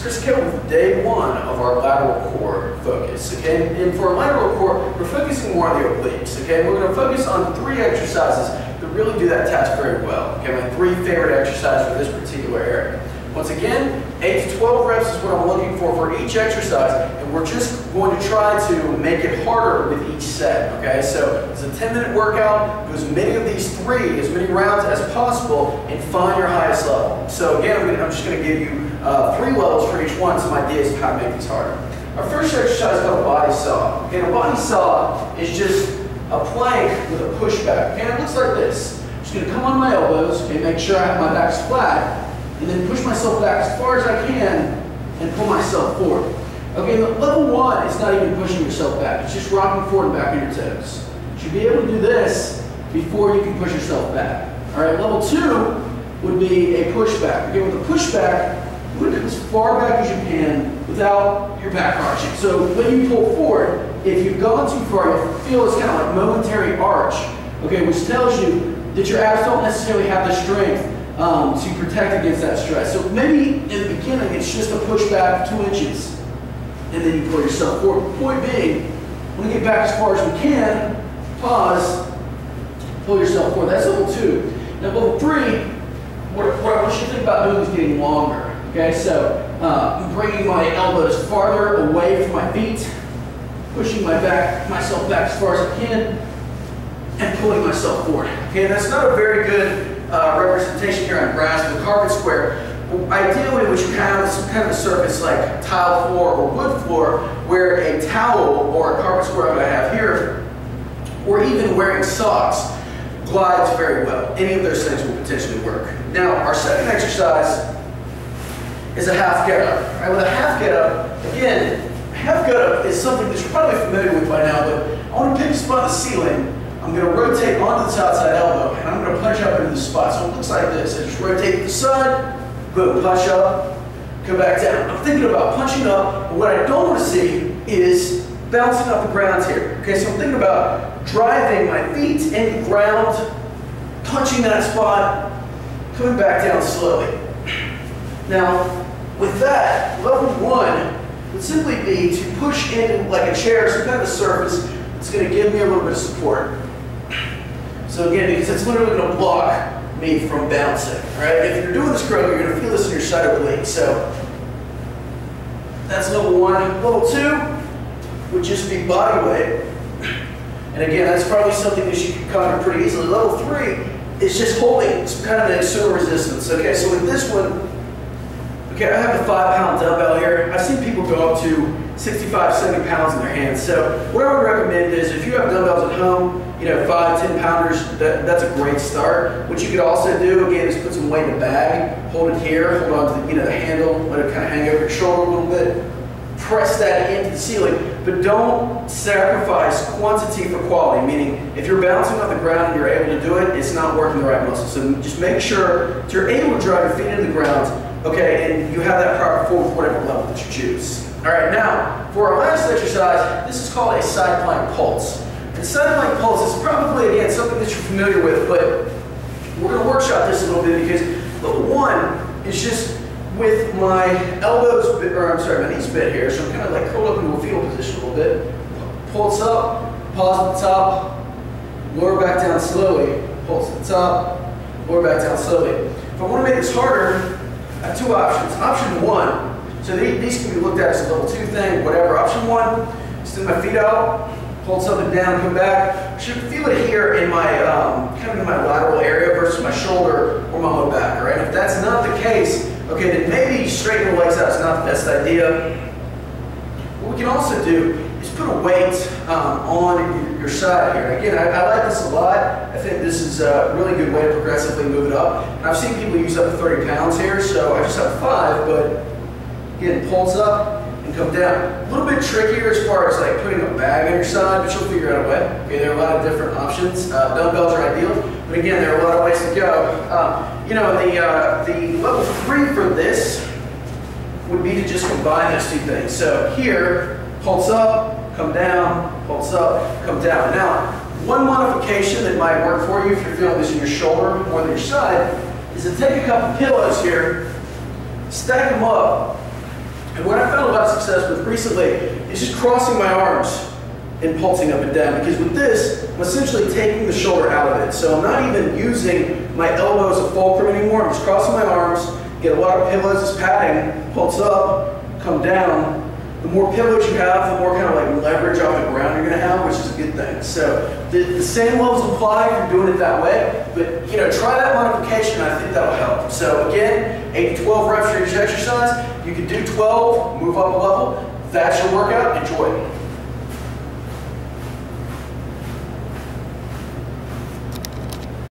Chris came with day one of our lateral core focus, okay? And for our lateral core, we're focusing more on the obliques, okay? We're gonna focus on 3 exercises that really do that task very well, okay? My 3 favorite exercises for this particular area. Once again, 8 to 12 reps is what I'm looking for each exercise, and we're just going to try to make it harder with each set, okay? So it's a 10-minute workout, do as many of these 3, as many rounds as possible, and find your highest level. So again, I'm just gonna give you 3 levels for each one, some ideas of how to make these harder. Our first exercise is called a body saw. Okay, a body saw is just a plank with a pushback. Okay, it looks like this. I'm just gonna come on my elbows, okay, make sure I have my back's flat, and then push myself back as far as I can and pull myself forward. Okay, level 1 is not even pushing yourself back. It's just rocking forward and back on your toes. You should be able to do this before you can push yourself back. All right, level 2 would be a pushback. Okay, with a pushback, you want to come as far back as you can without your back arching. So when you pull forward, if you've gone too far, you'll feel this kind of like momentary arch, okay, which tells you that your abs don't necessarily have the strength to protect against that stress. So maybe in the beginning, it's just a pushback of 2 inches, and then you pull yourself forward. Point being, when you get back as far as we can, pause, pull yourself forward. That's level 2. Now level 3, what I want you to think about doing is getting longer. Okay, so I'm bringing my elbows farther away from my feet, pushing myself back as far as I can, and pulling myself forward. Okay, that's not a very good representation here on grass with a carpet square. Ideally, what you have is some kind of a surface like tile floor or wood floor, where a towel or a carpet square that I have here, or even wearing socks, glides very well. Any of those things will potentially work. Now, our second exercise is a half get up. Right, with a half get up, again, half get up is something that you're probably familiar with by now, but I want to pick a spot on the ceiling. I'm going to rotate onto the outside elbow, and I'm going to punch up into the spot. So it looks like this. I just rotate to the side, boom, punch up, come back down. I'm thinking about punching up, but what I don't want to see is bouncing off the ground here. Okay, so I'm thinking about driving my feet into the ground, punching that spot, coming back down slowly. Now, with that, level 1 would simply be to push into like a chair, some kind of a surface that's going to give me a little bit of support. So again, because it's literally going to block me from bouncing, right? If you're doing this curl, you're going to feel this in your side oblique. So that's level 1. Level 2 would just be body weight. And again, that's probably something that you can cover pretty easily. Level 3 is just holding some kind of an external resistance. Okay, so with this one, okay, I have a 5-pound dumbbell here. I've seen people go up to 65, 70 pounds in their hands. So what I would recommend is if you have dumbbells at home, 5, 10 pounders, that's a great start. What you could also do, again, is put some weight in a bag, hold it here, hold on to the handle, let it kind of hang over your shoulder a little bit, press that into the ceiling, but don't sacrifice quantity for quality, meaning if you're bouncing off the ground and you're able to do it, it's not working the right muscle. So just make sure that you're able to drive your feet into the ground, okay, and you have that proper form with whatever level that you choose. All right, now, for our last exercise, this is called a side plank pulse. And side plank pulse is probably, again, something that you're familiar with, but we're going to workshop this a little bit because level 1 is just with my elbows, my knees bent here, so I'm kind of like curled up into a fetal position a little bit. Pulse up, pause at the top, lower back down slowly, pulse at the top, lower back down slowly. If I want to make this harder, I have 2 options. Option 1, so these can be looked at as a level 2 thing, whatever. Option 1, extend my feet out, pulse up and down, come back. I should feel it here in my, kind of in my lateral area versus my shoulder or my low back, all right? If that's not the case, okay, then maybe straightening the legs out is not the best idea. What we can also do is put a weight on your side here. Again, I like this a lot. I think this is a really good way to progressively move it up. And I've seen people use up to 30 pounds here, so I just have 5, but again, pulse up and come down. A little bit trickier as far as like putting a bag on your side, but you'll figure out a way. Okay, there are a lot of different options. Dumbbells are ideal, but again, there are a lot of ways to go. The level 3 for this would be to just combine those 2 things. So here, pulse up, come down, pulse up, come down. Now, one modification that might work for you if you're feeling this in your shoulder more than your side is to take a couple pillows here, stack them up, And what I found a lot of success with recently is just crossing my arms and pulsing up and down, because with this, I'm essentially taking the shoulder out of it. So I'm not even using my elbow as a fulcrum anymore. I'm just crossing my arms, get a lot of pillows as padding, pulse up, come down. The more pillows you have, the more kind of like leverage off the ground you're going to have, which is a good thing. So the same levels apply if you're doing it that way, but try that modification, and I think that'll help. So again, 8 to 12 reps for each exercise. You can do 12, move up a level. That's your workout. Enjoy.